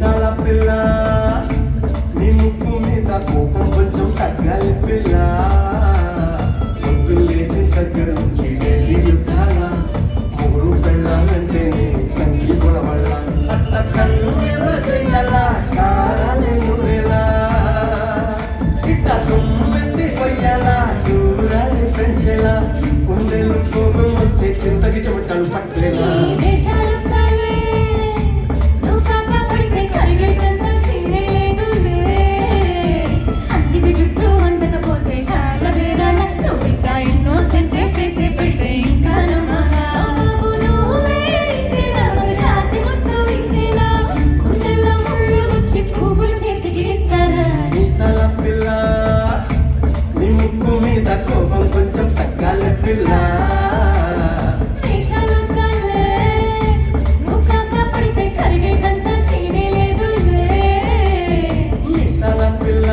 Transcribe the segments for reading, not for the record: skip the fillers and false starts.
మీసాల పిల్ల నీ ముక్కు మీద కోపం కొంచెం తగ్గాలి పిల్ల లేని దగ్గర నుంచి వెళ్ళి యుద్ధాల మూడు పెళ్ళాలంటే కంకి గొడవల్ల అట్ల కన్ను చెయ్యాల కారాలే నూరేలా ఇట్ట తుమ్మెత్తి పొయ్యాల దూరాలే పెంచేలా కుండెలు కోపం వస్తే చింతకి చెమటలు పట్టలేలా కోపం కొంచెం తగ్గాలి పిల్ల మీసాల పిల్ల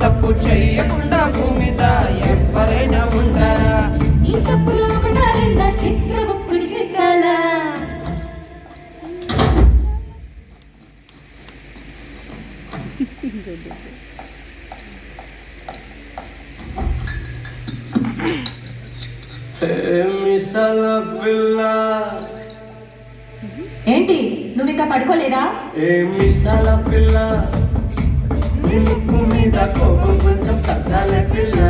తప్పు చెయ్యకుండా భూమిద ఎవరైనా ఉంటారా ఈ తప్పులో ఒకటా రెండా చిత్రగుప్తుడి చిట్టాల మిసాల పిల్ల ఏంటి నువ్వు ఇంకా పడుకోలేదా మిసాల పిల్ల ముక్కు మీద కోపం కొంచెం తగ్గాలి పిల్ల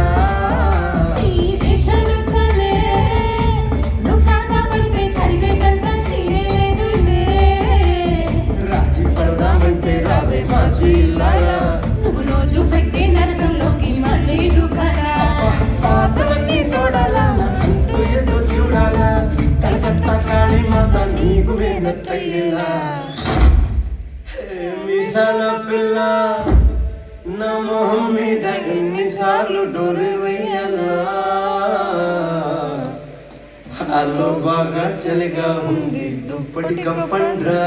రాజీ పడదామంటే రావే మా జిల్లారా నువ్వు రోజు పెట్టే నరకంలోకి మళ్ళీ దుఃఖరా పాతవన్నీ చూడాలా అంటూ ఎటో చూడాలా కలకత్తా కాళీ మాత నీకు మేనత్తయ్యేలా మీసాల పిల్ల నా మొహం మీద ఎన్నిసార్లు డోలు వేయాలా అల్లో బాగా చలిగా ఉంది దుప్పటి కప్పండ్రా